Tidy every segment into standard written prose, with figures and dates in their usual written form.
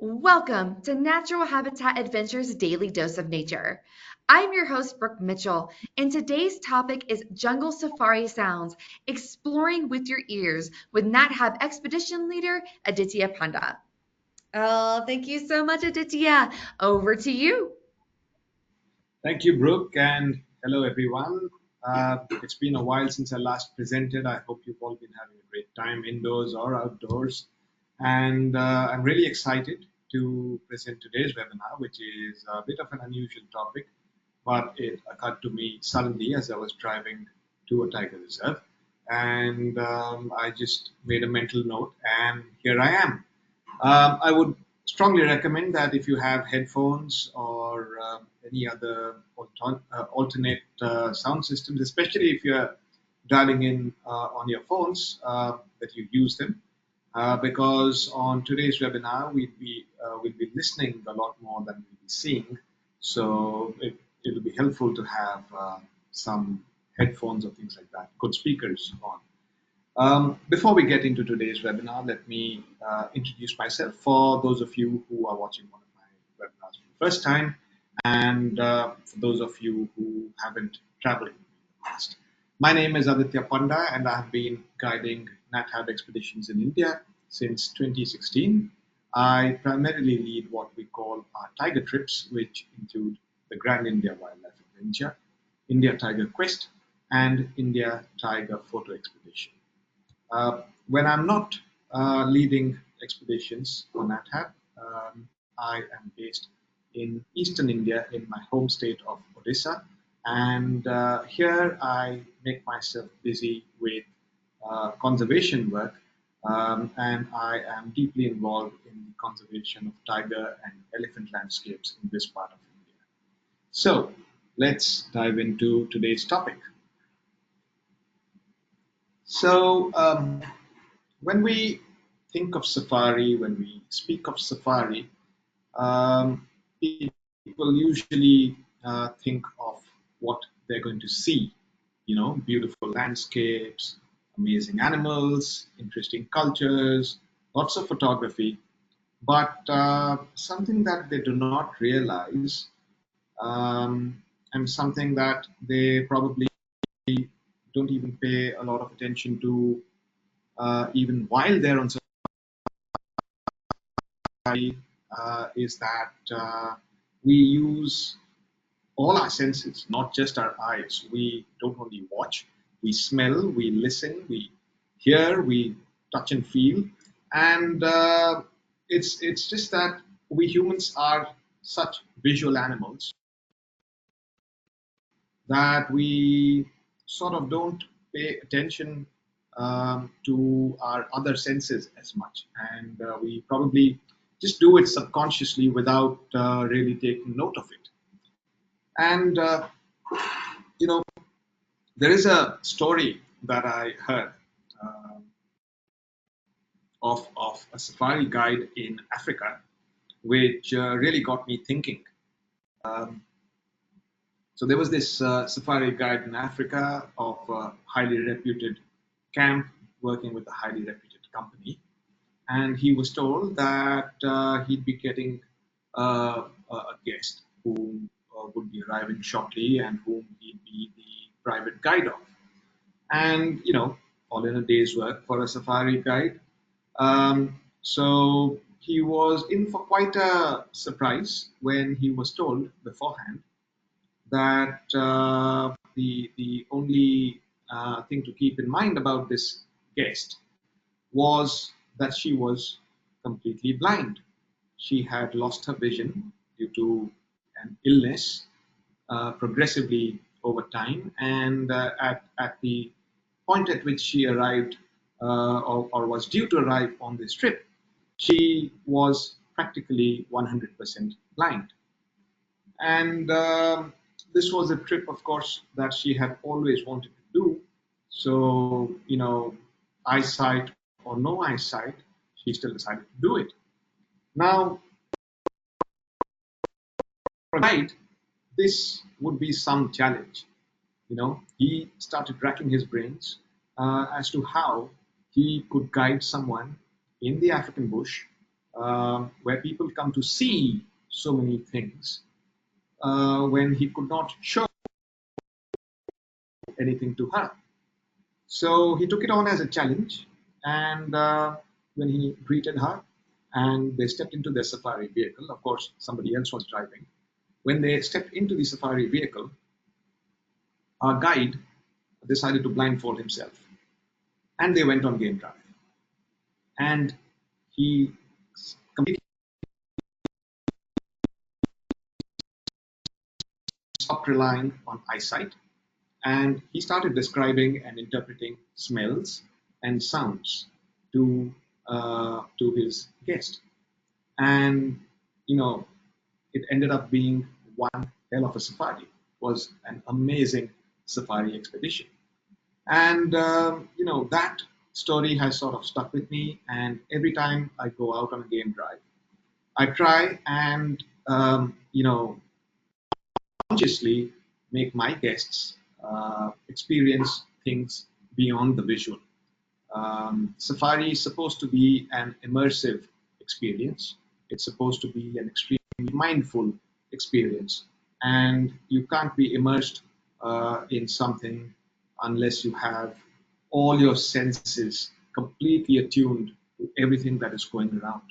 Welcome to Natural Habitat Adventures Daily Dose of Nature. I'm your host, Brooke Mitchell, and today's topic is Jungle Safari Sounds, Exploring with Your Ears with NatHab Expedition Leader Aditya Panda. Oh, thank you so much, Aditya. Over to you. Thank you, Brooke, and hello, everyone. It's been a while since I last presented. I hope you've all been having a great time indoors or outdoors. And I'm really excited to present today's webinar, which is a bit of an unusual topic, but it occurred to me suddenly as I was driving to a tiger reserve. And I just made a mental note, and here I am. I would strongly recommend that if you have headphones or any other alternate sound systems, especially if you're dialing in on your phones, that you use them. Because on today's webinar, we'll be listening a lot more than we'll be seeing. So it'll be helpful to have some headphones or things like that, good speakers on. Before we get into today's webinar, let me introduce myself for those of you who are watching one of my webinars for the first time, and for those of you who haven't traveled in the past. My name is Aditya Panda, and I have been guiding NatHab expeditions in India since 2016. I primarily lead what we call our tiger trips, which include the Grand India Wildlife Adventure, India Tiger Quest, and India Tiger Photo Expedition. When I'm not leading expeditions for NatHab, I am based in eastern India in my home state of Odisha. And here I make myself busy with conservation work, and I am deeply involved in the conservation of tiger and elephant landscapes in this part of India. So let's dive into today's topic. So, when we think of safari, when we speak of safari, people usually think of what they're going to see. You know, beautiful landscapes, amazing animals, interesting cultures, lots of photography. But something that they do not realize, and something that they probably don't even pay a lot of attention to, even while they're on safari, is that we use all our senses, not just our eyes. We don't only watch, we smell, we listen, we hear, we touch and feel. And it's just that we humans are such visual animals that we sort of don't pay attention to our other senses as much. And we probably just do it subconsciously without really taking note of it. And, you know, there is a story that I heard of a safari guide in Africa, which really got me thinking. Um, so there was this safari guide in Africa of a highly reputed camp working with a highly reputed company. And he was told that he'd be getting a guest who would be arriving shortly and whom he'd be the private guide of. And, you know, all in a day's work for a safari guide. So he was in for quite a surprise when he was told beforehand that the only thing to keep in mind about this guest was that she was completely blind. She had lost her vision due to an illness progressively over time, and at the point at which she arrived or was due to arrive on this trip, she was practically 100% blind. And this was a trip, of course, that she had always wanted to do. So, you know, eyesight or no eyesight, she still decided to do it. Now, for a guide, this would be some challenge. You know, he started racking his brains as to how he could guide someone in the African bush where people come to see so many things when he could not show anything to her. So he took it on as a challenge, and when he greeted her, and they stepped into their safari vehicle, of course, somebody else was driving. When they stepped into the safari vehicle, our guide decided to blindfold himself, and they went on game drive. And he completely stopped relying on eyesight, and he started describing and interpreting smells and sounds to his guest. And you know, it ended up being one hell of a safari. It was an amazing safari expedition, and that story has sort of stuck with me. And every time I go out on a game drive, I try and consciously make my guests experience things beyond the visual. Safari is supposed to be an immersive experience. It's supposed to be an extremely mindful experience. And you can't be immersed in something unless you have all your senses completely attuned to everything that is going around.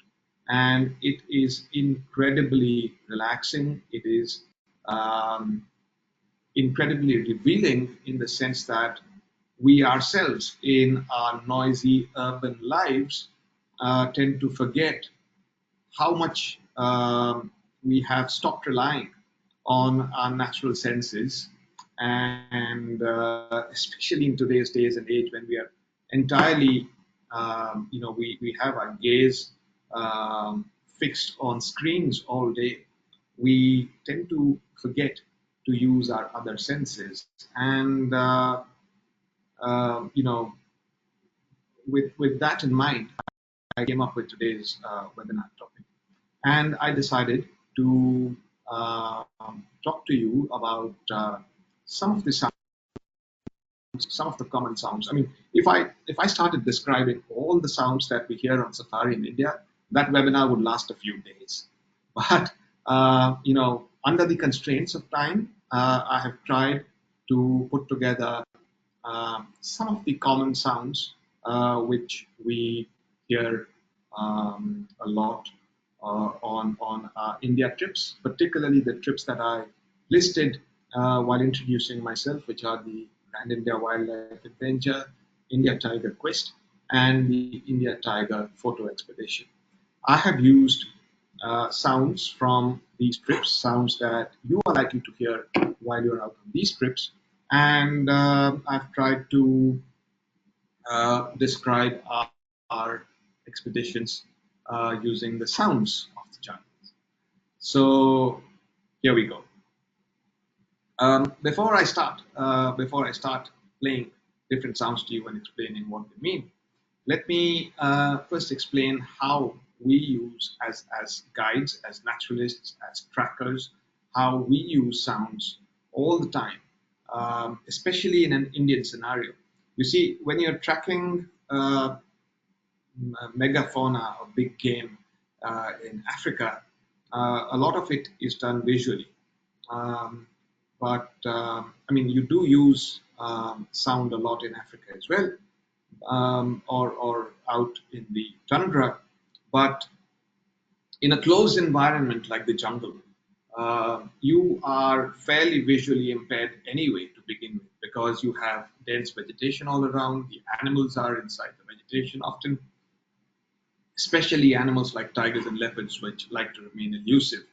And it is incredibly relaxing. It is um, incredibly revealing in the sense that we ourselves in our noisy urban lives tend to forget how much we have stopped relying on our natural senses, and especially in today's days and age when we are entirely, we have our gaze fixed on screens all day. We tend to forget to use our other senses, and you know, with that in mind, I came up with today's webinar topic, and I decided to talk to you about some of the sounds, some of the common sounds. I mean, if I started describing all the sounds that we hear on safari in India, that webinar would last a few days. But under the constraints of time, I have tried to put together some of the common sounds which we hear a lot on India trips, particularly the trips that I listed while introducing myself, which are the Grand India Wildlife Adventure, India Tiger Quest, and the India Tiger Photo Expedition. I have used sounds from these trips, sounds that you are likely to hear while you're out on these trips, and I've tried to describe our expeditions using the sounds of the jungle. So here we go. Before I start playing different sounds to you and explaining what they mean, let me first explain how we use as guides, as naturalists, as trackers, how we use sounds all the time, especially in an Indian scenario. You see, when you're tracking megafauna or big game in Africa, a lot of it is done visually. Um, but I mean, you do use sound a lot in Africa as well, or out in the tundra. But in a closed environment like the jungle, you are fairly visually impaired anyway to begin with, because you have dense vegetation all around. The animals are inside the vegetation often, especially animals like tigers and leopards, which like to remain elusive.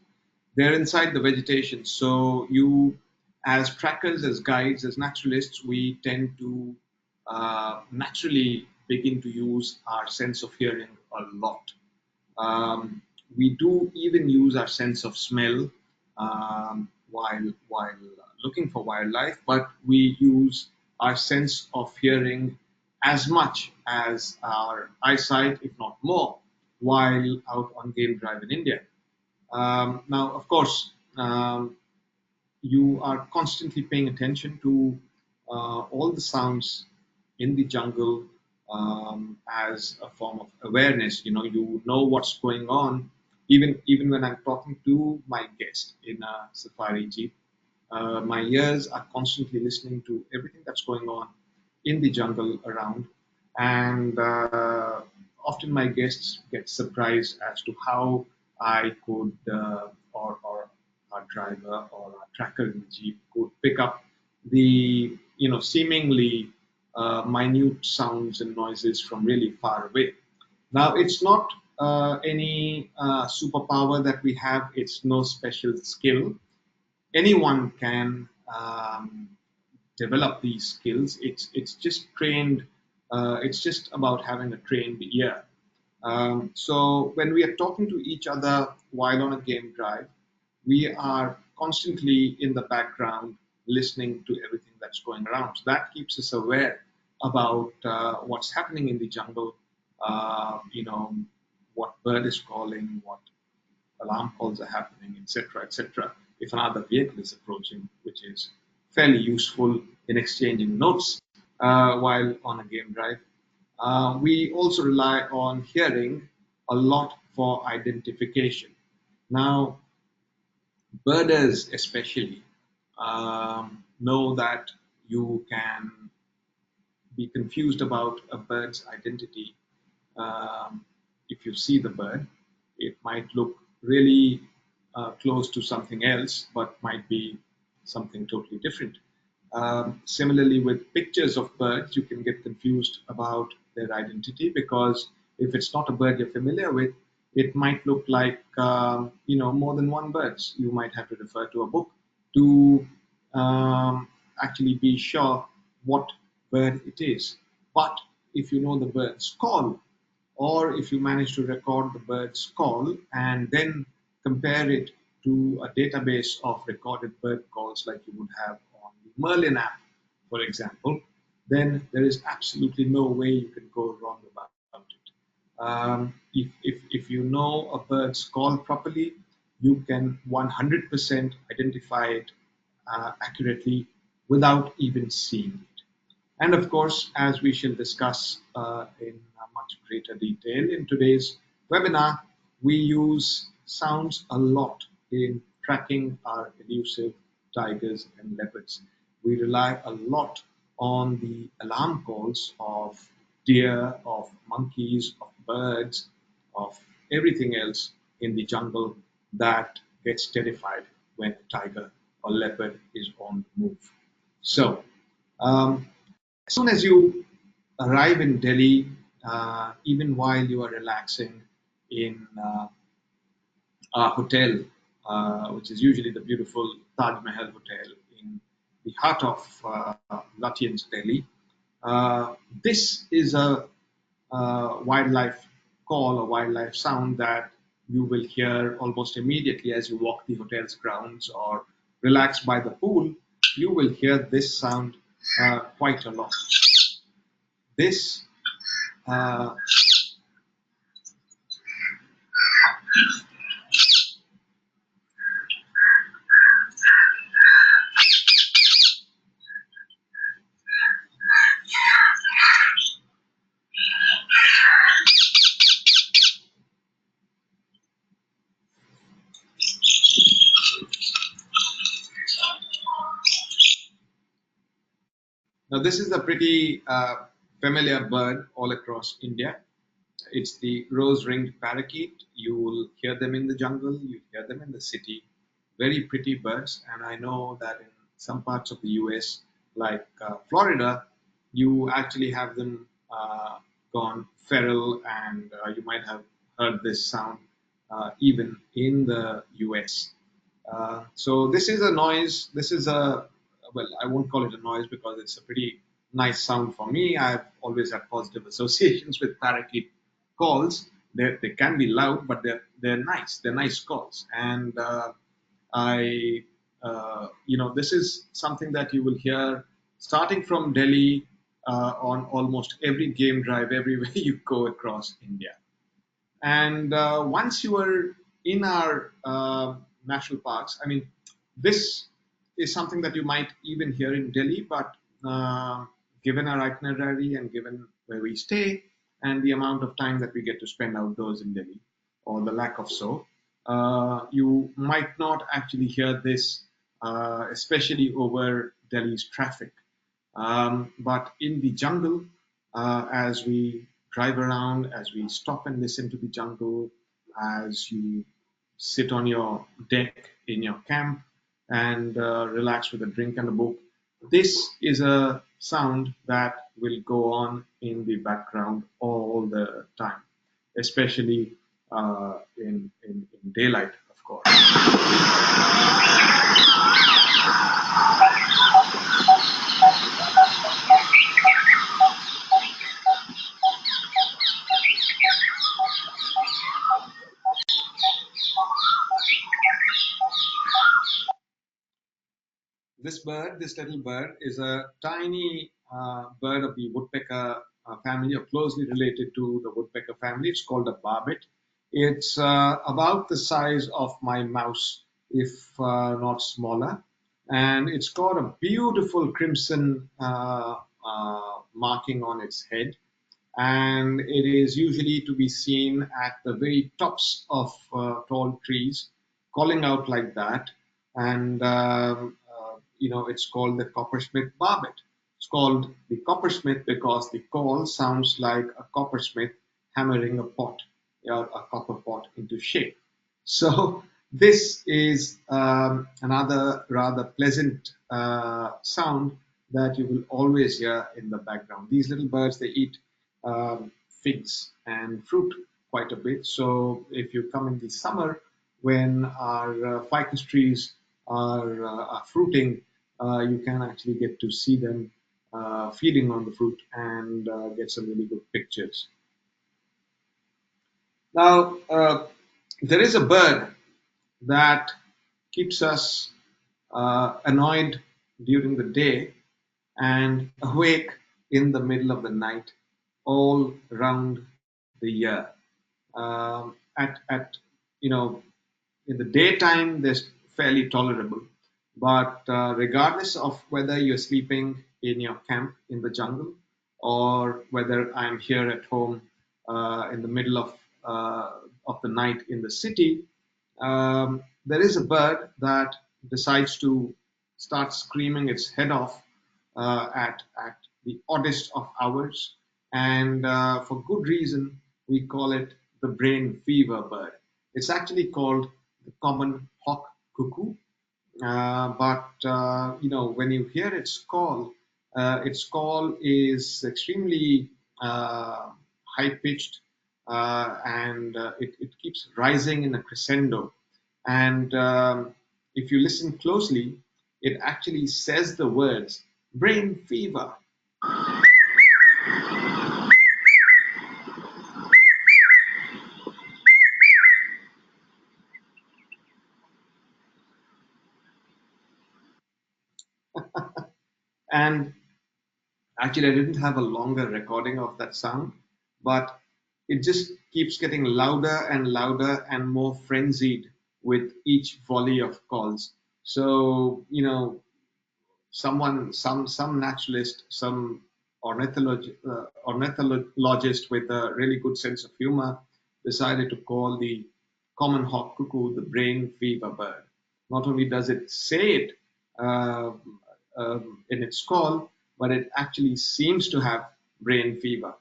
They're inside the vegetation. So you, as trackers, as guides, as naturalists, we tend to naturally begin to use our sense of hearing a lot. We do even use our sense of smell while looking for wildlife, but we use our sense of hearing as much as our eyesight, if not more, while out on game drive in India. Now, of course, you are constantly paying attention to all the sounds in the jungle, as a form of awareness. You know what's going on. Even when I'm talking to my guest in a safari jeep, my ears are constantly listening to everything that's going on in the jungle around, and often my guests get surprised as to how I could, or our driver or our tracker in the jeep could pick up the seemingly minute sounds and noises from really far away. Now, it's not any superpower that we have. It's no special skill. Anyone can develop these skills. It's just trained. It's just about having a trained ear. So when we are talking to each other while on a game drive, we are constantly in the background listening to everything that's going around. So that keeps us aware about what's happening in the jungle. What bird is calling, what alarm calls are happening, etc., etc. If another vehicle is approaching, which is fairly useful in exchanging notes while on a game drive. We also rely on hearing a lot for identification. Now, birders especially know that you can be confused about a bird's identity. If you see the bird, it might look really close to something else, but might be something totally different. Similarly, with pictures of birds, you can get confused about their identity because if it's not a bird you're familiar with, it might look like more than one birds. You might have to refer to a book to actually be sure what bird it is. But if you know the bird's call, or if you manage to record the bird's call and then compare it to a database of recorded bird calls like you would have on the Merlin app, for example, then there is absolutely no way you can go wrong about it. If you know a bird's call properly, you can 100% identify it accurately without even seeing it. And of course, as we shall discuss in much greater detail in today's webinar, we use sounds a lot in tracking our elusive tigers and leopards. We rely a lot on the alarm calls of deer, of monkeys, of birds, of everything else in the jungle that gets terrified when a tiger or leopard is on the move. So, um, as soon as you arrive in Delhi, even while you are relaxing in a hotel, which is usually the beautiful Taj Mahal Hotel in the heart of Lutyens, Delhi, uh, this is a wildlife call, a wildlife sound that you will hear almost immediately as you walk the hotel's grounds or relax by the pool. You will hear this sound quite a lot. This Now, this is a pretty familiar bird all across India. It's the rose-ringed parakeet. You will hear them in the jungle, you hear them in the city. Very pretty birds, and I know that in some parts of the US, like Florida, you actually have them gone feral, and you might have heard this sound even in the US. So this is a noise. This is a, well, I won't call it a noise because it's a pretty nice sound for me. I've always had positive associations with parakeet calls. They can be loud, but they're nice. They're nice calls, and this is something that you will hear starting from Delhi on almost every game drive everywhere you go across India. And once you are in our national parks, I mean, this is something that you might even hear in Delhi, but given our itinerary and given where we stay and the amount of time that we get to spend outdoors in Delhi, or the lack of so. You might not actually hear this, especially over Delhi's traffic. But in the jungle, as we drive around, as we stop and listen to the jungle, as you sit on your deck in your camp and relax with a drink and a book, this is a sound that will go on in the background all the time, especially in daylight, of course. This little bird, is a tiny bird of the woodpecker family, or closely related to the woodpecker family. It's called a barbet. It's about the size of my mouse, if not smaller, and it's got a beautiful crimson marking on its head, and it is usually to be seen at the very tops of tall trees, calling out like that. And it's called the coppersmith barbet. It's called the coppersmith because the call sounds like a coppersmith hammering a pot, or a copper pot, into shape. So this is another rather pleasant sound that you will always hear in the background. These little birds, they eat figs and fruit quite a bit. So if you come in the summer, when our ficus trees are fruiting, you can actually get to see them feeding on the fruit and get some really good pictures. Now, there is a bird that keeps us annoyed during the day and awake in the middle of the night all around the year. At you know In the daytime, they're fairly tolerable, but regardless of whether you're sleeping in your camp in the jungle, or whether I'm here at home in the middle of the night in the city, there is a bird that decides to start screaming its head off at the oddest of hours, and for good reason. We call it the brain fever bird. It's actually called the common hawk cuckoo. But when you hear its call is extremely high pitched, and it keeps rising in a crescendo. And if you listen closely, it actually says the words brain fever. And actually, I didn't have a longer recording of that sound, but it just keeps getting louder and louder and more frenzied with each volley of calls. So, some naturalist, some ornithologist with a really good sense of humor decided to call the common hawk cuckoo the brain fever bird. Not only does it say it uh, in its call, but it actually seems to have brain fever.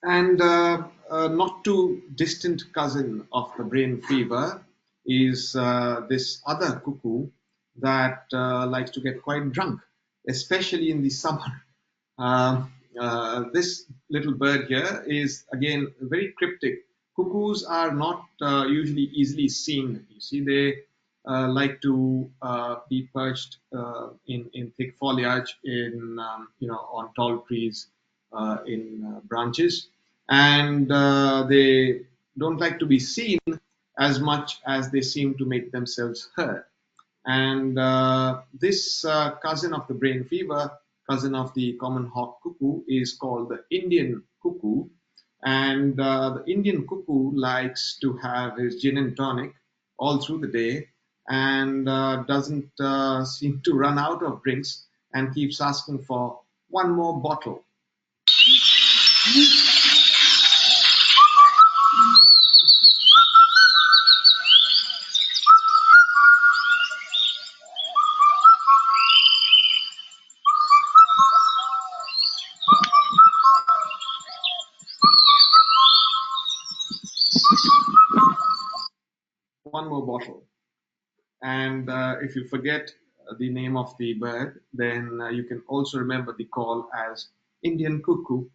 And not too distant cousin of the brain fever is this other cuckoo that likes to get quite drunk, especially in the summer. This little bird here is again very cryptic. Cuckoos are not usually easily seen. You see, they like to be perched in thick foliage, on tall trees, in branches, and they don't like to be seen as much as they seem to make themselves heard. And this cousin of the brain fever, cousin of the common hawk cuckoo, is called the Indian cuckoo. And the Indian cuckoo likes to have his gin and tonic all through the day, and doesn't seem to run out of drinks, and keeps asking for One more bottle. One more bottle. And if you forget the name of the bird, then you can also remember the call as Indian cuckoo.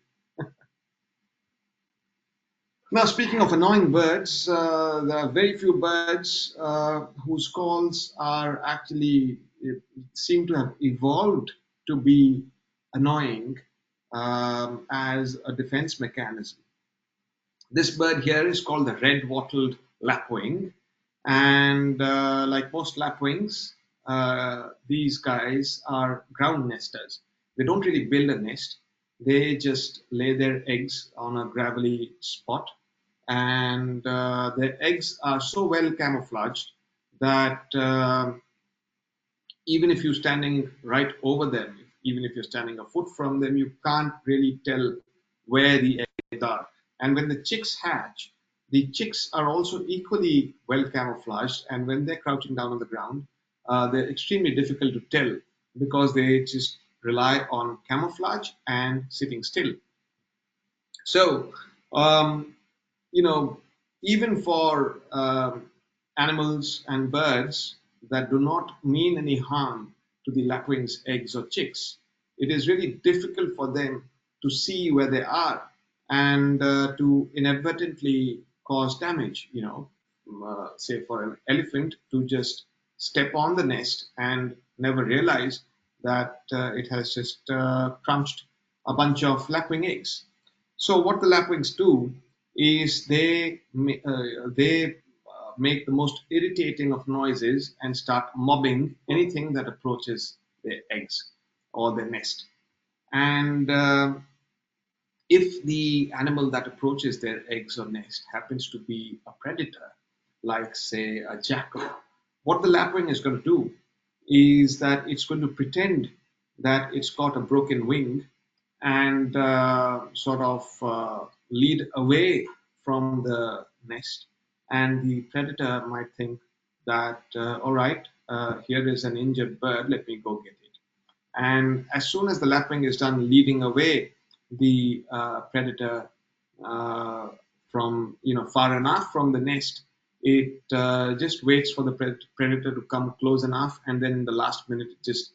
Now, speaking of annoying birds, there are very few birds whose calls are actually seem to have evolved to be annoying as a defense mechanism. This bird here is called the red-wattled lapwing, and like most lapwings, these guys are ground nesters. They don't really build a nest. They just lay their eggs on a gravelly spot, and their eggs are so well camouflaged that even if you're standing right over them, even if you're standing a foot from them, you can't really tell where the eggs are. And when the chicks hatch, the chicks are also equally well camouflaged. And when they're crouching down on the ground, they're extremely difficult to tell because they just rely on camouflage and sitting still. So, um, you know, even for animals and birds that do not mean any harm to the lapwing's eggs or chicks, it is really difficult for them to see where they are and to inadvertently cause damage. Say for an elephant to just step on the nest and never realize that it has just crunched a bunch of lapwing eggs. So what the lapwings do is they make the most irritating of noises and start mobbing anything that approaches their eggs or their nest. And if the animal that approaches their eggs or nest happens to be a predator, like say a jackal, what the lapwing is going to do is that it's going to pretend that it's got a broken wing and sort of lead away from the nest. And the predator might think that, all right, here is an injured bird, let me go get it. And as soon as the lapwing is done leading away the predator uh, from far enough from the nest, it just waits for the predator to come close enough, and then in the last minute it just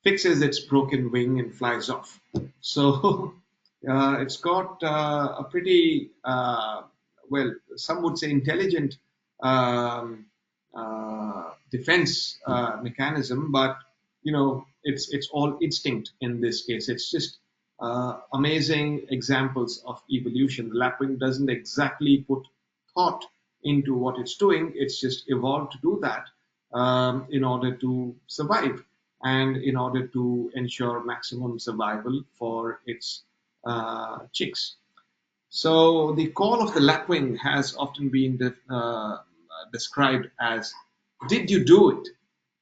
fixes its broken wing and flies off. So it's got a pretty well, some would say intelligent um, defense mechanism, but it's all instinct in this case. It's just amazing examples of evolution. The lapwing doesn't exactly put thought into what it's doing. It's just evolved to do that in order to survive and in order to ensure maximum survival for its chicks. So the call of the lapwing has often been described as, "Did you do it?"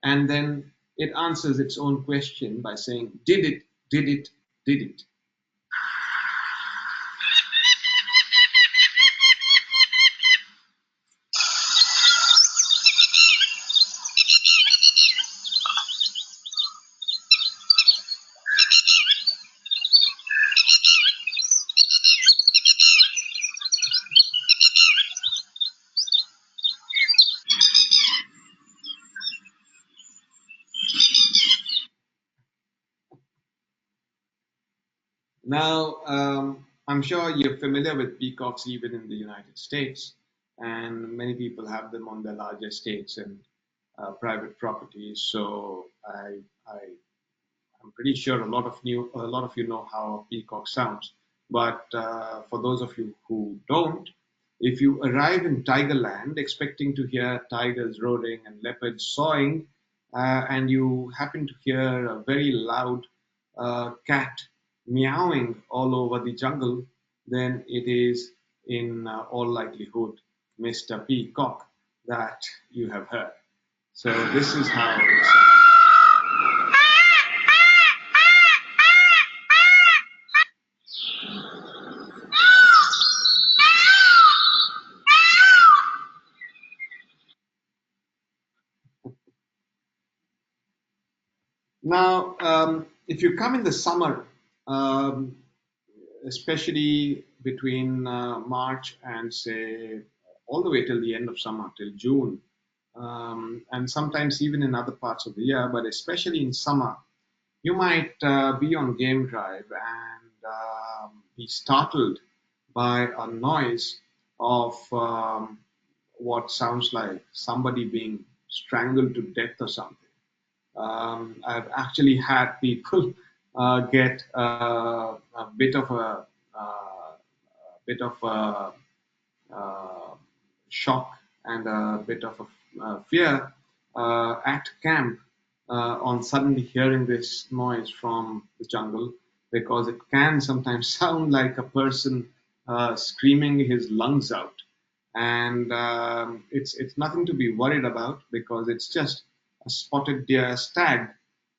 And then it answers its own question by saying, "Did it, did it, did it." Now, I'm sure you're familiar with peacocks even in the United States, and many people have them on their large estates and private properties. So I'm pretty sure a lot of you know how a peacock sounds. But for those of you who don't, if you arrive in Tigerland expecting to hear tigers roaring and leopards sawing, and you happen to hear a very loud cat meowing all over the jungle, then it is in all likelihood Mr. Peacock that you have heard. So this is how it sounds. Now, if you come in the summer, um, especially between March and say all the way till the end of summer, till June, and sometimes even in other parts of the year, but especially in summer, you might be on game drive and be startled by a noise of what sounds like somebody being strangled to death or something. I've actually had people get a bit of a uh, shock and a bit of a fear at camp on suddenly hearing this noise from the jungle, because it can sometimes sound like a person screaming his lungs out. And it's nothing to be worried about, because it's just a spotted deer stag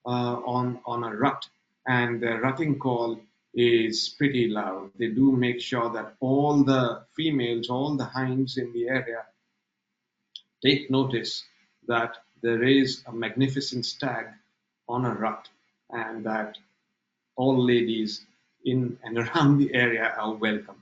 on a rut, and the rutting call is pretty loud. They do make sure that all the females, all the hinds in the area, take notice that there is a magnificent stag on a rut, and that all ladies in and around the area are welcome.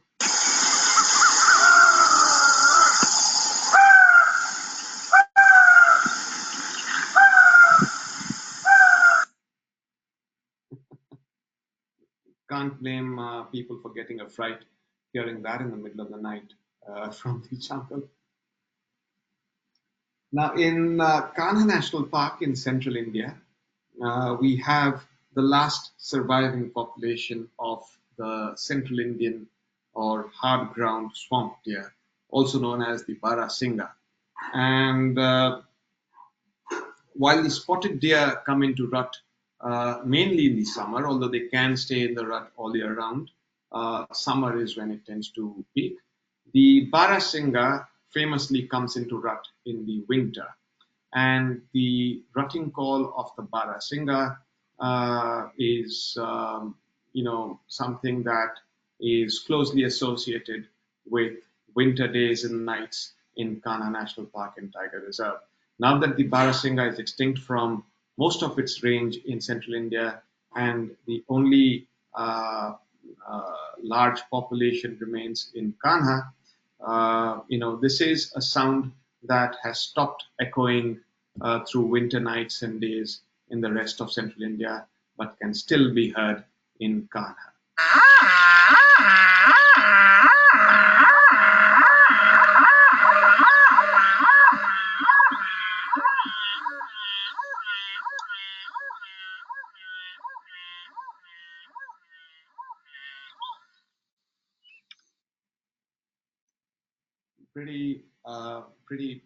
Can't blame people for getting a fright hearing that in the middle of the night from the jungle. Now, in Kanha National Park in central India, we have the last surviving population of the central Indian or hard ground swamp deer, also known as the Barasinga. And while the spotted deer come into rut mainly in the summer, although they can stay in the rut all year round, summer is when it tends to peak. The Barasinga famously comes into rut in the winter, and the rutting call of the Barasinga is, something that is closely associated with winter days and nights in Kanha National Park and Tiger Reserve. Now that the Barasinga is extinct from most of its range in central India, and the only large population remains in Kanha, this is a sound that has stopped echoing through winter nights and days in the rest of central India, but can still be heard in Kanha. Pretty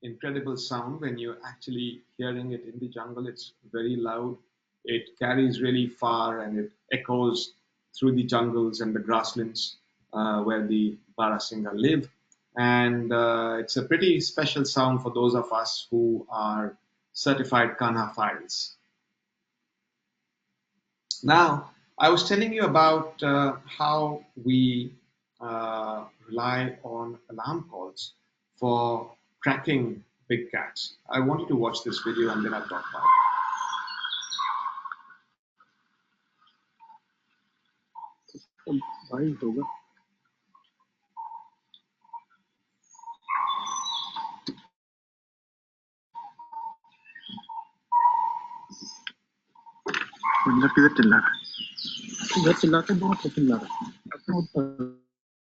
incredible sound when you're actually hearing it in the jungle. It's very loud. It carries really far, and it echoes through the jungles and the grasslands where the Barasinga live. And it's a pretty special sound for those of us who are certified Kanha files. Now, I was telling you about how we rely on alarm calls for tracking big cats. I want you to watch this video and then I'll talk about it. इधर किधर चिल्ला रहा है इधर चिल्लाते बहुत तो चिल्ला रहा है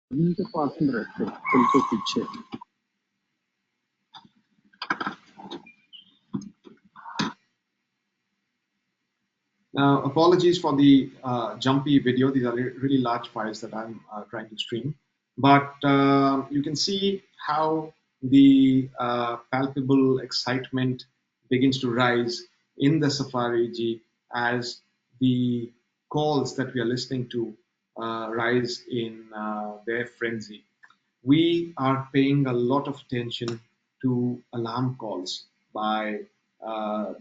अपने के पास में रहते पुल के पीछे Now, apologies for the jumpy video. These are really large files that I'm trying to stream. But you can see how the palpable excitement begins to rise in the Safari Jeep as the calls that we are listening to rise in their frenzy. We are paying a lot of attention to alarm calls by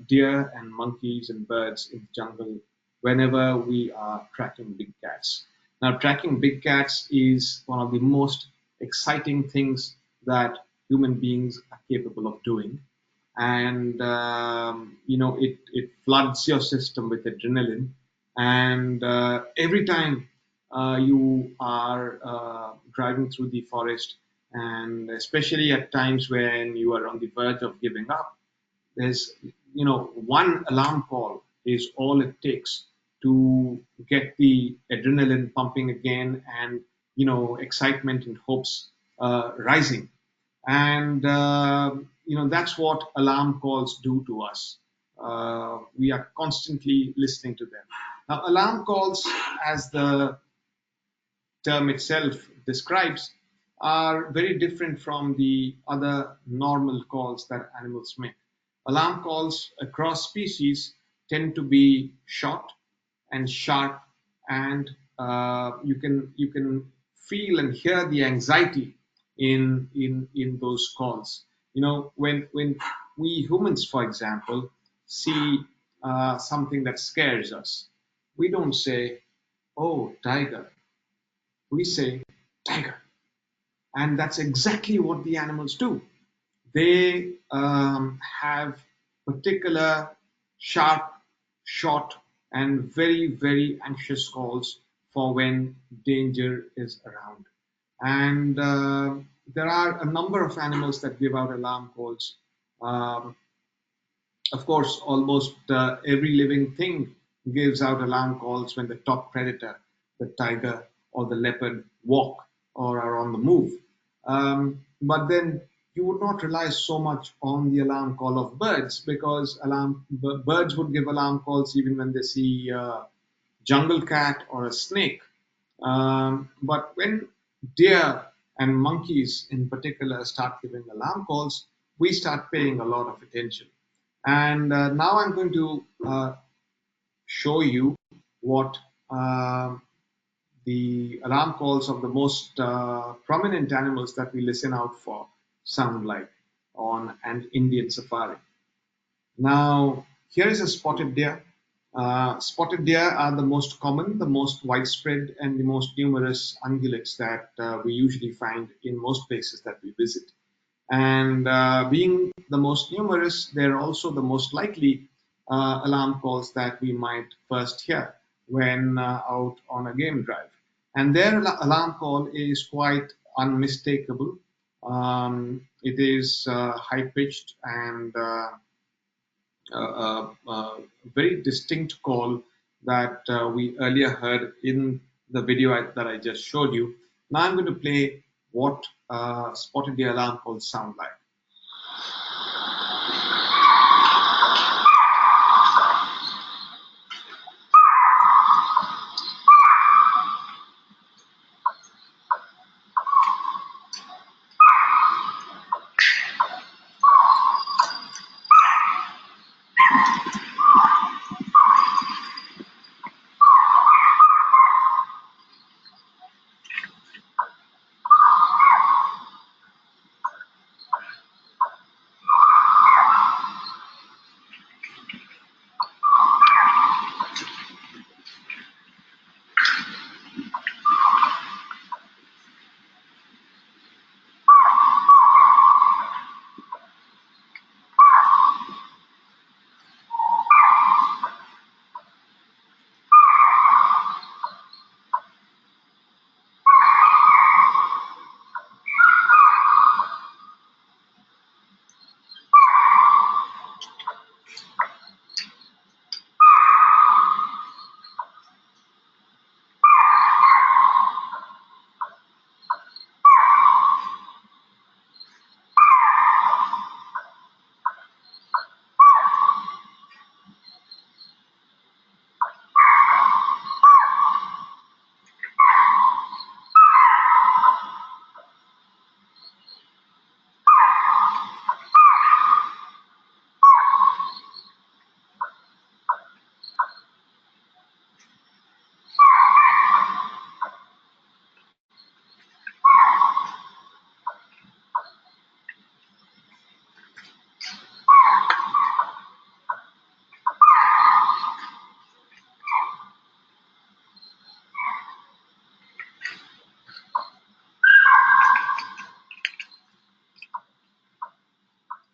deer and monkeys and birds in the jungle whenever we are tracking big cats. Now, tracking big cats is one of the most exciting things that human beings are capable of doing. and it floods your system with adrenaline. And every time you are driving through the forest, and especially at times when you are on the verge of giving up, there's one alarm call is all it takes to get the adrenaline pumping again, and excitement and hopes rising. And that's what alarm calls do to us. We are constantly listening to them. Now, alarm calls, as the term itself describes, are very different from the other normal calls that animals make. Alarm calls across species tend to be short and sharp, and you can feel and hear the anxiety in those calls. When we humans, for example, see something that scares us, we don't say, "Oh, tiger." We say, "Tiger." And that's exactly what the animals do. They have particular sharp, short, and very, very anxious calls for when danger is around. And there are a number of animals that give out alarm calls. Um, of course, almost every living thing gives out alarm calls when the top predator, the tiger or the leopard, walk or are on the move. But then you would not rely so much on the alarm call of birds, because birds would give alarm calls even when they see a jungle cat or a snake. But when deer and monkeys in particular start giving alarm calls, we start paying a lot of attention. And now I'm going to show you what the alarm calls of the most prominent animals that we listen out for sound like on an Indian safari. Now, here is a spotted deer. Spotted deer are the most common, the most widespread, and the most numerous ungulates that we usually find in most places that we visit. And being the most numerous, they're also the most likely alarm calls that we might first hear when out on a game drive. And their alarm call is quite unmistakable. It is high pitched and very distinct call that we earlier heard in the video that I just showed you. Now I'm going to play what spotted deer alarm calls sound like.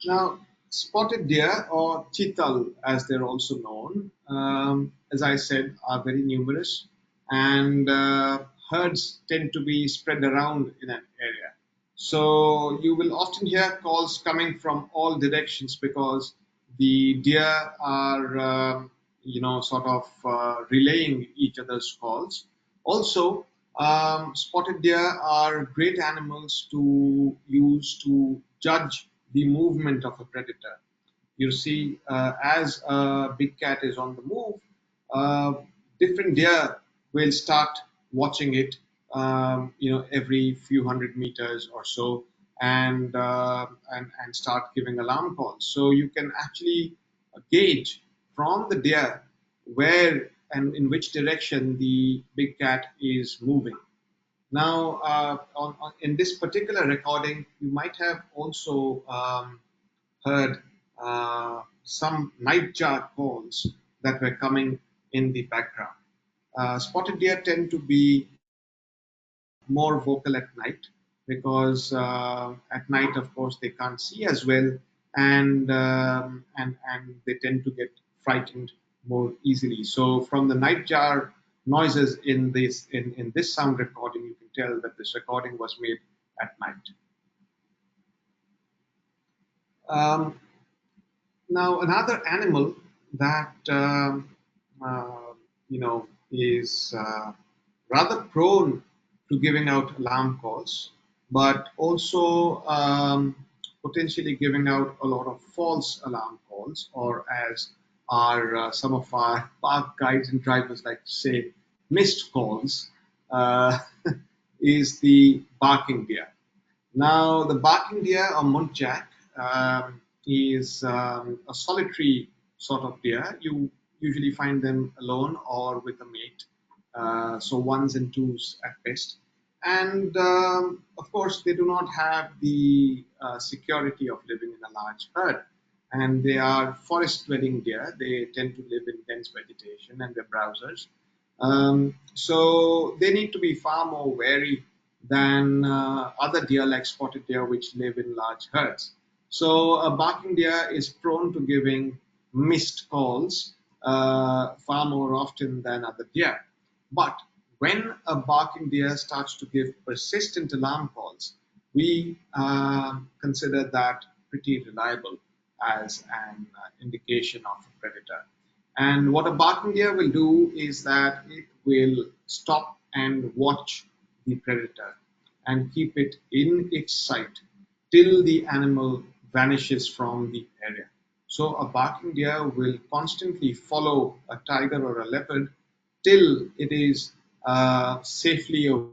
Now, Spotted deer, or chital as they're also known, as I said, are very numerous, and herds tend to be spread around in an area. So you will often hear calls coming from all directions because the deer are, sort of relaying each other's calls. Also, spotted deer are great animals to use to judge the movement of a predator. You see, as a big cat is on the move, uh, different deer will start watching it, every few hundred meters or so, and start giving alarm calls. So you can actually gauge from the deer where and in which direction the big cat is moving. Now, in this particular recording, you might have also heard some nightjar calls that were coming in the background. Spotted deer tend to be more vocal at night because at night, of course, they can't see as well, and they tend to get frightened more easily. So, from the nightjar noises in this sound recording, you can tell that this recording was made at night. Um, Now, another animal that is rather prone to giving out alarm calls, but also potentially giving out a lot of false alarm calls, or as our some of our park guides and drivers like to say, missed calls, uh, is the barking deer. Now, the barking deer or muntjac is a solitary sort of deer. You usually find them alone or with a mate, so ones and twos at best. And of course, they do not have the security of living in a large herd. And they are forest dwelling deer. They tend to live in dense vegetation and they're browsers. So they need to be far more wary than other deer like spotted deer, which live in large herds. So a barking deer is prone to giving missed calls far more often than other deer. But when a barking deer starts to give persistent alarm calls, we consider that pretty reliable as an indication of a predator. And what a barking deer will do is that it will stop and watch the predator and keep it in its sight till the animal vanishes from the area. So a barking deer will constantly follow a tiger or a leopard till it is safely away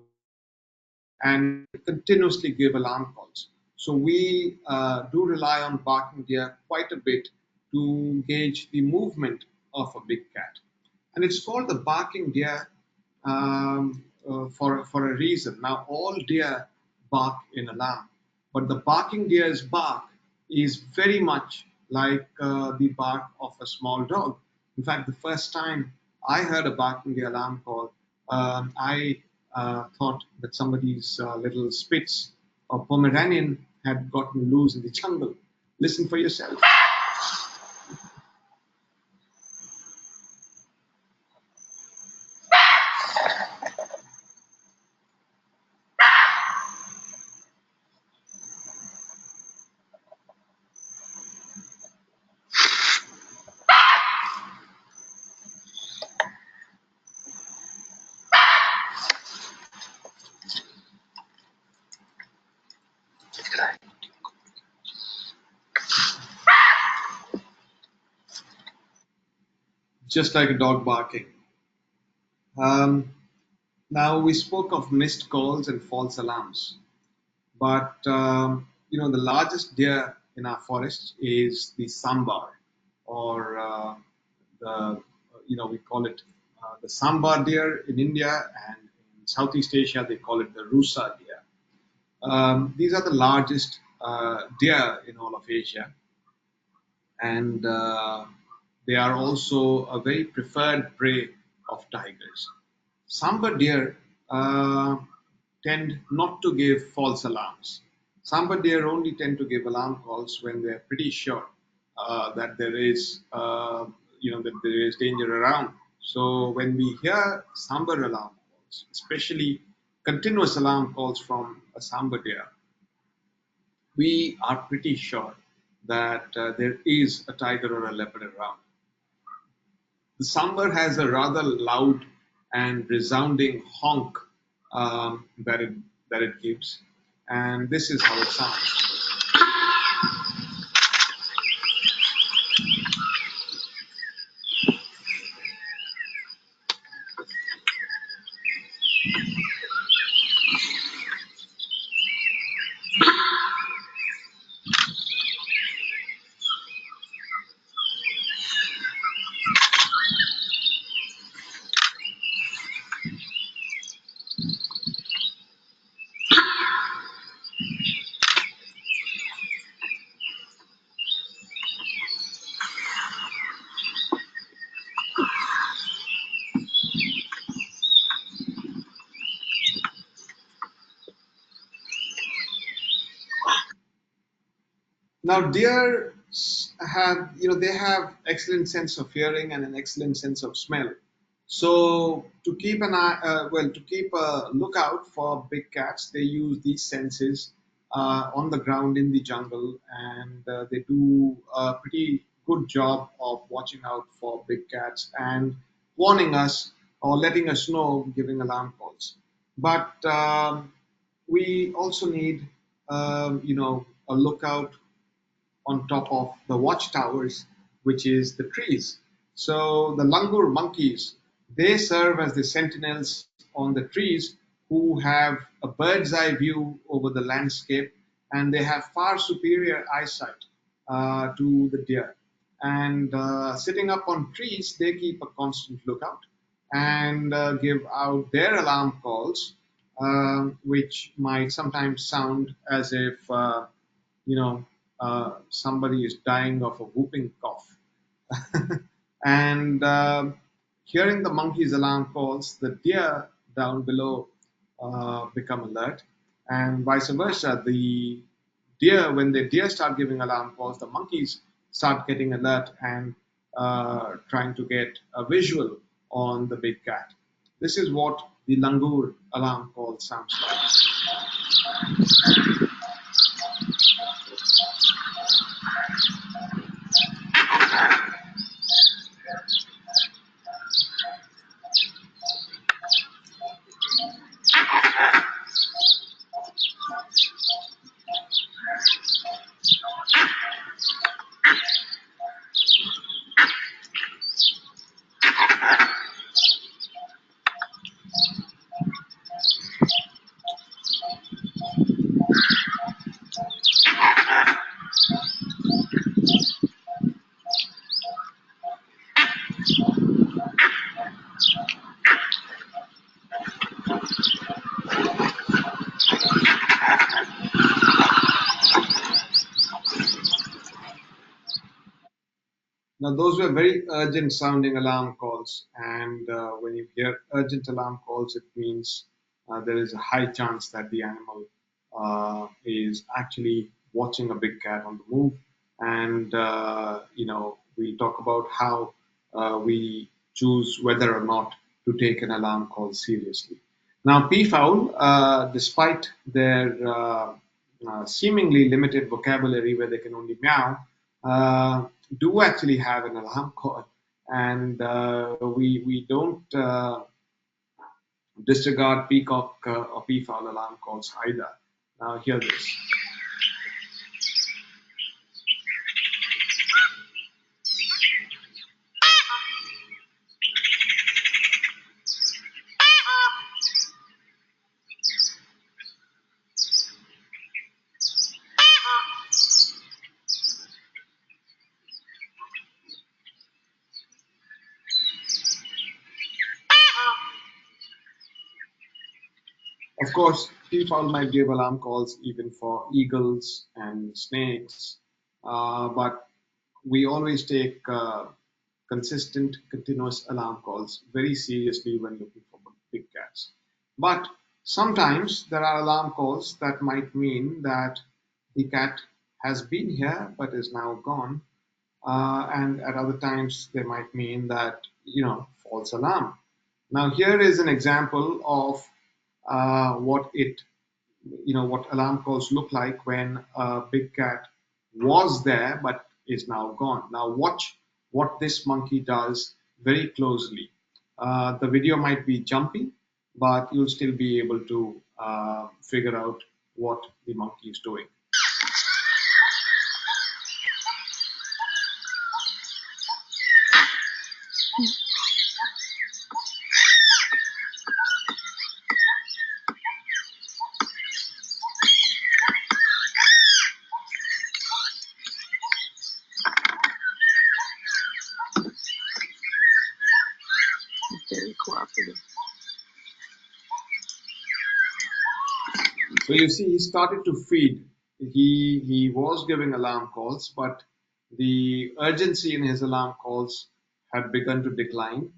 and continuously give alarm calls. So we do rely on barking deer quite a bit to gauge the movement of a big cat. And it's called the barking deer for a reason. Now, all deer bark in alarm, but the barking deer's bark is very much like the bark of a small dog. In fact, the first time I heard a barking deer alarm call, I thought that somebody's little Spitz or Pomeranian had gotten loose in the jungle. Listen for yourself. Just like a dog barking. Um, Now we spoke of missed calls and false alarms, but the largest deer in our forests is the sambar, or the we call it the sambar deer in India, and in Southeast Asia they call it the rusa deer. These are the largest deer in all of Asia, and they are also a very preferred prey of tigers. Sambar deer tend not to give false alarms. Sambar deer only tend to give alarm calls when they're pretty sure. that there is that there is danger around. So when we hear sambar alarm calls, especially continuous alarm calls from a sambar deer, we are pretty sure that there is a tiger or a leopard around. The sambar has a rather loud and resounding honk that it gives, and this is how it sounds. Now, deer they have excellent sense of hearing and an excellent sense of smell. So, to keep an eye, to keep a lookout for big cats, they use these senses on the ground in the jungle, and they do a pretty good job of watching out for big cats and warning us or letting us know, giving alarm calls. But we also need, a lookout on top of the watchtowers, which is the trees. So the langur monkeys, they serve as the sentinels on the trees who have a bird's eye view over the landscape, and they have far superior eyesight to the deer. And sitting up on trees, they keep a constant lookout and give out their alarm calls, which might sometimes sound as if you know, somebody is dying of a whooping cough. And hearing the monkey's alarm calls, the deer down below become alert, and vice versa. The deer, when the deer start giving alarm calls, the monkeys start getting alert and trying to get a visual on the big cat. This is what the langur alarm call sounds like. Now, those were very urgent sounding alarm calls, and when you hear urgent alarm calls, it means there is a high chance that the animal is actually watching a big cat on the move. And we'll talk about how we choose whether or not to take an alarm call seriously. Now, peafowl, despite their seemingly limited vocabulary where they can only meow, uh, do actually have an alarm call, and we don't disregard peacock or peafowl alarm calls either. Now, hear this. Of course, peafowl might give alarm calls even for eagles and snakes, but we always take consistent, continuous alarm calls very seriously when looking for big cats. But sometimes there are alarm calls that might mean that the cat has been here but is now gone. and at other times they might mean that, false alarm. Now here is an example of what alarm calls look like when a big cat was there but is now gone. Now watch what this monkey does very closely. The video might be jumpy, but you'll still be able to figure out what the monkey is doing. Very cooperative. So you see, he started to feed. He was giving alarm calls, but the urgency in his alarm calls had begun to decline.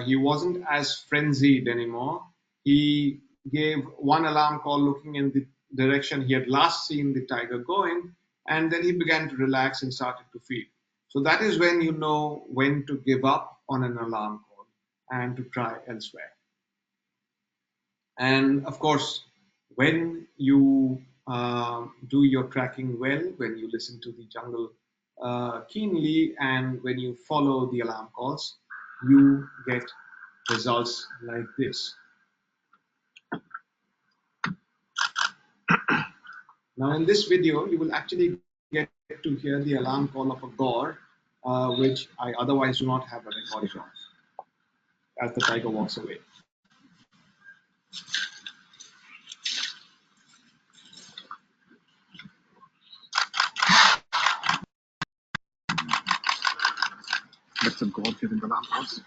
He wasn't as frenzied anymore. He gave one alarm call looking in the direction he had last seen the tiger going, and then he began to relax and started to feed. So that is when you know when to give up on an alarm call and to try elsewhere. And of course, when you do your tracking well, when you listen to the jungle keenly, and when you follow the alarm calls, you get results like this. Now, in this video, you will actually get to hear the alarm call of a gaur, which I otherwise do not have a recording of, as the tiger walks away. That's a God given alarm calls.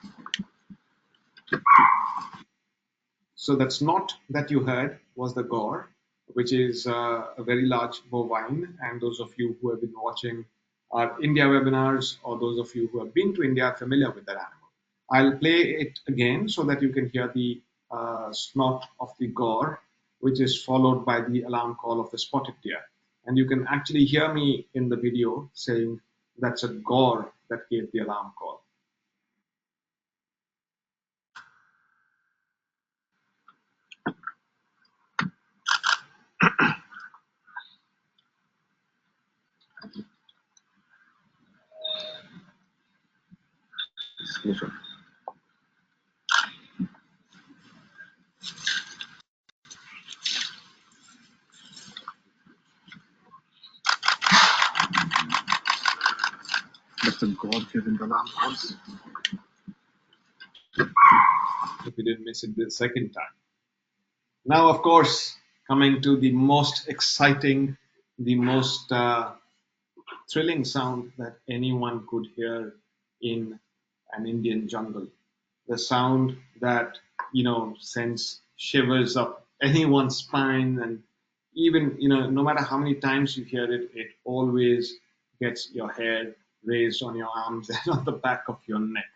So that snort that you heard was the gaur, which is a very large bovine. And those of you who have been watching our India webinars, or those of you who have been to India, are familiar with that animal. I'll play it again so that you can hear the snort of the gaur, which is followed by the alarm call of the spotted deer. And you can actually hear me in the video saying that's a gaur that gave the alarm call. Listen. That's a God given alarm calls. If you didn't miss it the second time. Now, of course, coming to the most exciting, the most thrilling sound that anyone could hear in an Indian jungle. The sound that, sends shivers up anyone's spine, and even, no matter how many times you hear it, it always gets your hair raised on your arms and on the back of your neck.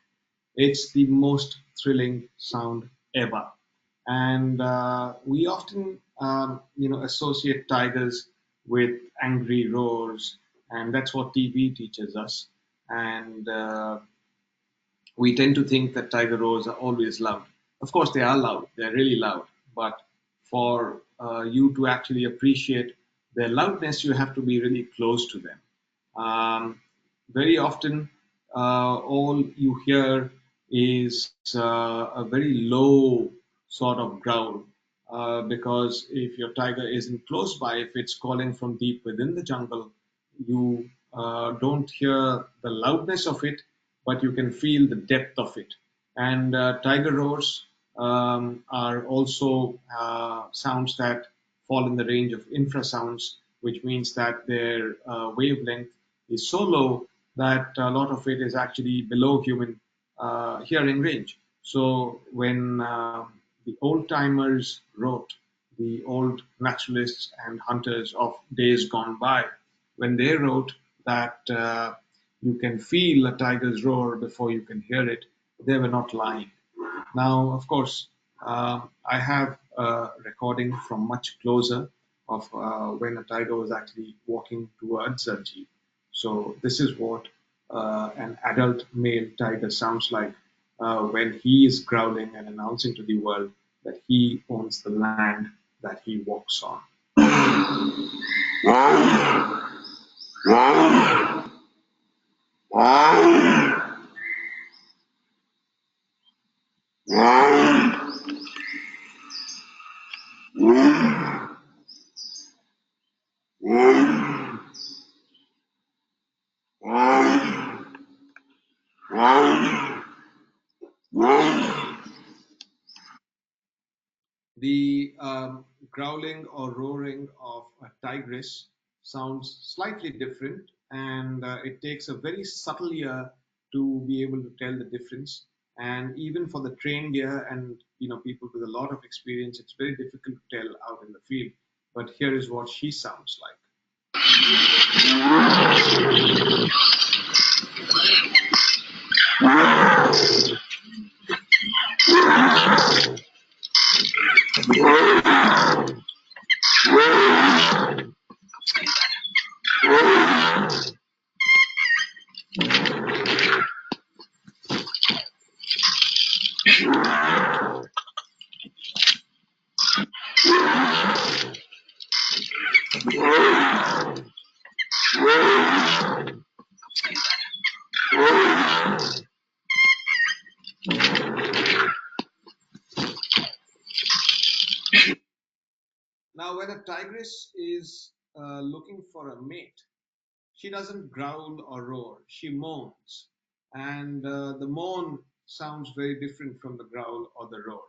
It's the most thrilling sound ever. And we often, associate tigers with angry roars, and that's what TV teaches us. And we tend to think that tiger roars are always loud. Of course, they are loud, they're really loud. But for you to actually appreciate their loudness, you have to be really close to them. Very often, all you hear is a very low sort of growl. Because if your tiger isn't close by, if it's calling from deep within the jungle, you don't hear the loudness of it, but you can feel the depth of it. And tiger roars are also sounds that fall in the range of infrasounds, which means that their wavelength is so low that a lot of it is actually below human hearing range. So when the old timers wrote, the old naturalists and hunters of days gone by, when they wrote that you can feel a tiger's roar before you can hear it, they were not lying. Now, of course, I have a recording from much closer of when a tiger was actually walking towards a jeep. So this is what an adult male tiger sounds like when he is growling and announcing to the world that he owns the land that he walks on. The growling or roaring of a tigress sounds slightly different, and it takes a very subtle ear to be able to tell the difference. And even for the trained ear and people with a lot of experience, it's very difficult to tell out in the field. But here is what she sounds like. Now, when a tigress is looking for a mate, she doesn't growl or roar, she moans. And the moan sounds very different from the growl or the roar.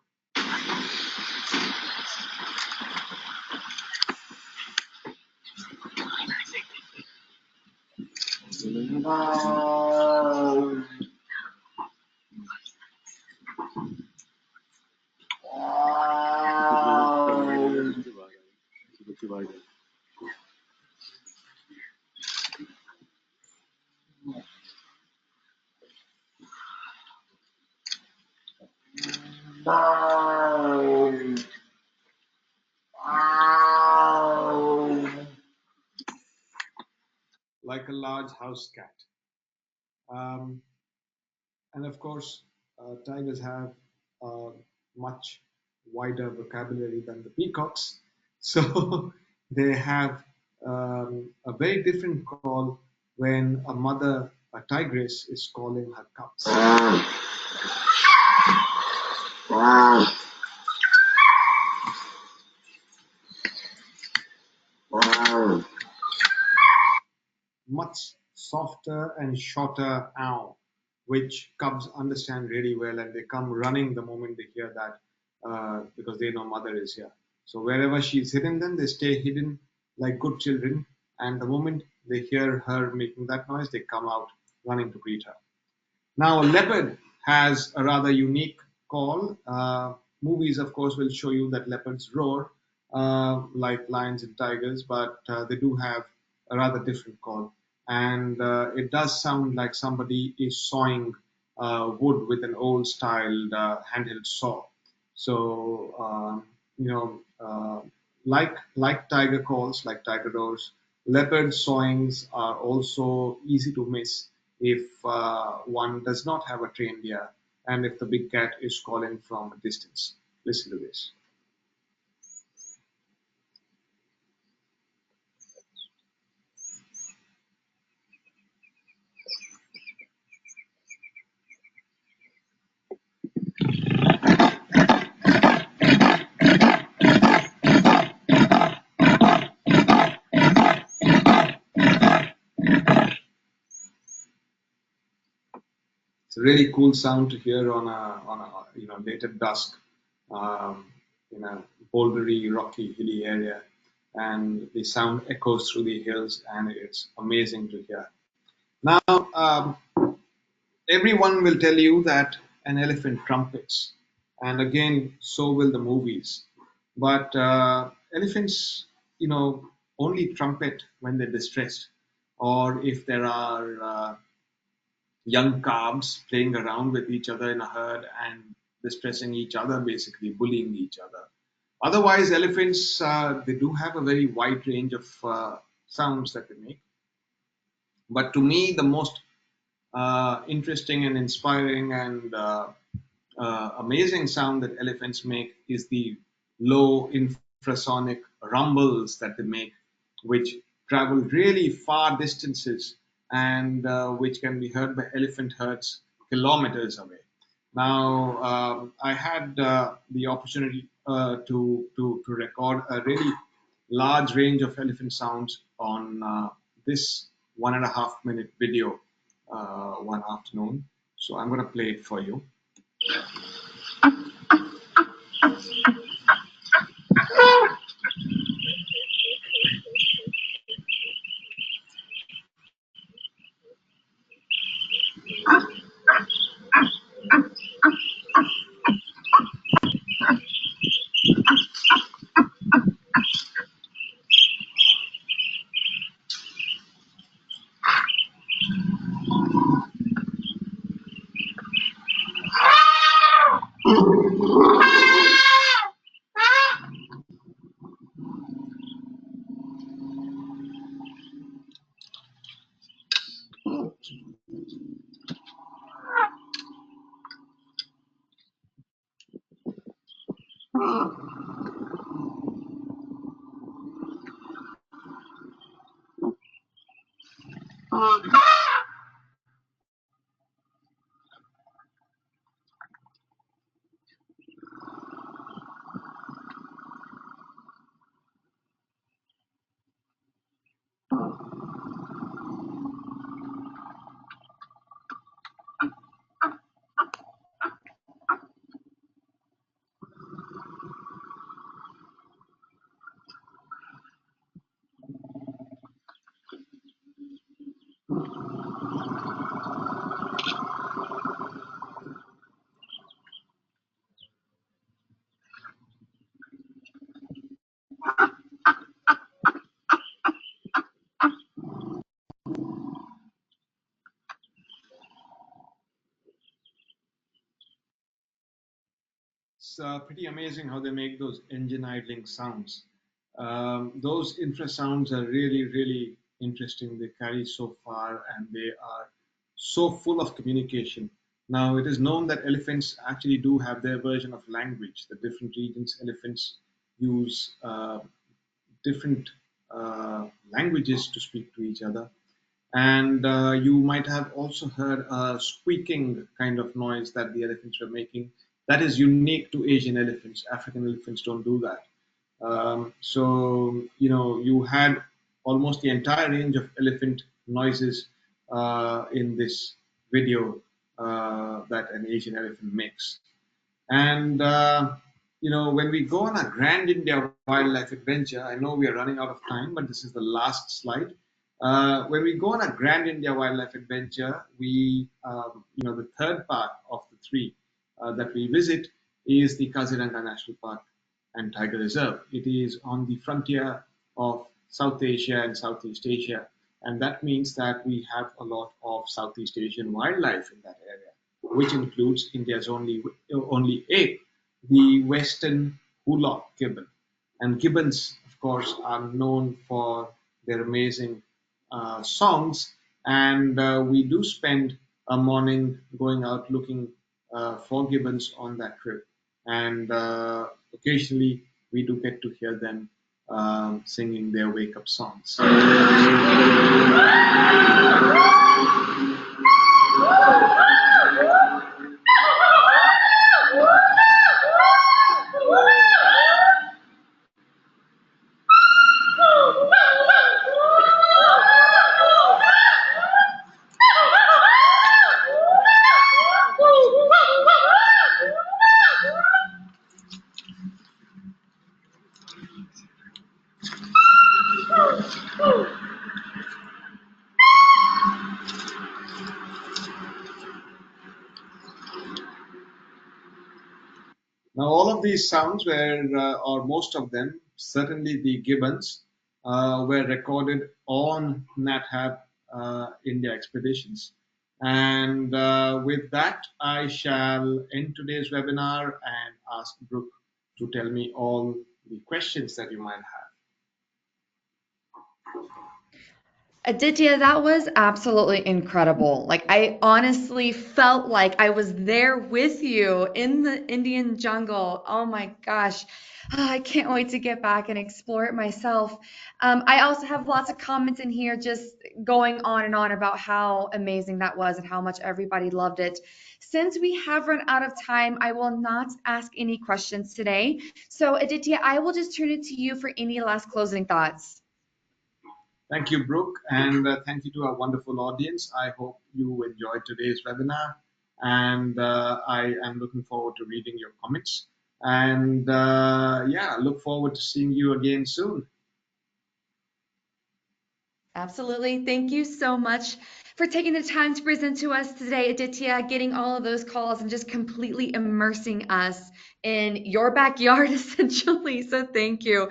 Like a large house cat. Um, and of course, tigers have a much wider vocabulary than the peacocks. So they have a very different call when a mother, a tigress, is calling her cubs. Much softer and shorter ow, which cubs understand really well, and they come running the moment they hear that because they know mother is here. So wherever she's hidden them, they stay hidden like good children, and the moment they hear her making that noise, they come out running to greet her. Now, a leopard has a rather unique call. Movies, of course, will show you that leopards roar like lions and tigers, but they do have a rather different call. And it does sound like somebody is sawing wood with an old styled handheld saw. So, you know, like tiger calls, like tiger roars, leopard sawings are also easy to miss if one does not have a trained ear and if the big cat is calling from a distance. Listen to this. It's a really cool sound to hear on a late at dusk um, in a bouldery, rocky, hilly area, and the sound echoes through the hills, and it's amazing to hear. Now, everyone will tell you that an elephant trumpets, and again, so will the movies. But elephants, only trumpet when they're distressed, or if there are young calves playing around with each other in a herd and distressing each other, basically bullying each other. Otherwise, elephants they do have a very wide range of sounds that they make. But to me, the most interesting and inspiring and amazing sound that elephants make is the low infrasonic rumbles that they make, which travel really far distances and which can be heard by elephant herds kilometers away. Now, I had the opportunity to record a really large range of elephant sounds on this 1.5 minute video one afternoon. So I'm going to play it for you. It's pretty amazing how they make those engine idling sounds. Those infrasounds are really, really interesting. They carry so far and they are so full of communication. Now, it is known that elephants actually do have their version of language. The different regions, elephants use different languages to speak to each other. And you might have also heard a squeaking kind of noise that the elephants were making. That is unique to Asian elephants. African elephants don't do that. So, you had almost the entire range of elephant noises in this video that an Asian elephant makes. And when we go on a Grand India Wildlife Adventure, I know we are running out of time, but this is the last slide. When we go on a Grand India Wildlife Adventure, the third part of the three that we visit is the Kaziranga National Park and Tiger Reserve. It is on the frontier of South Asia and Southeast Asia, and that means that we have a lot of Southeast Asian wildlife in that area, which includes India's only ape, the western hulock gibbon. And gibbons, of course, are known for their amazing songs, and we do spend a morning going out looking for gibbons on that trip. And occasionally, we do get to hear them singing their wake-up songs. Now, all of these sounds were, or most of them, certainly the gibbons, were recorded on NatHab India expeditions. And with that, I shall end today's webinar and ask Brooke to tell me all the questions that you might have. Aditya, that was absolutely incredible. Like, I honestly felt like I was there with you in the Indian jungle. Oh my gosh. Ah, I can't wait to get back and explore it myself. I also have lots of comments in here just going on and on about how amazing that was and how much everybody loved it. Since we have run out of time, I will not ask any questions today. So, Aditya, I will just turn it to you for any last closing thoughts. Thank you, Brooke, and thank you to our wonderful audience. I hope you enjoyed today's webinar, and I am looking forward to reading your comments. And yeah, look forward to seeing you again soon. Absolutely. Thank you so much for taking the time to present to us today, Aditya, getting all of those calls and just completely immersing us in your backyard, essentially. So thank you.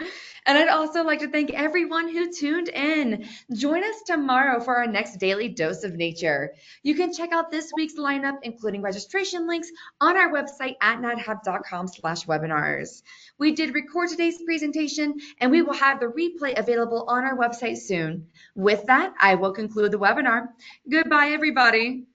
And I'd also like to thank everyone who tuned in. Join us tomorrow for our next daily dose of nature. You can check out this week's lineup, including registration links, on our website at nadhub.com/webinars. We did record today's presentation, and we will have the replay available on our website soon. With that, I will conclude the webinar. Goodbye, everybody.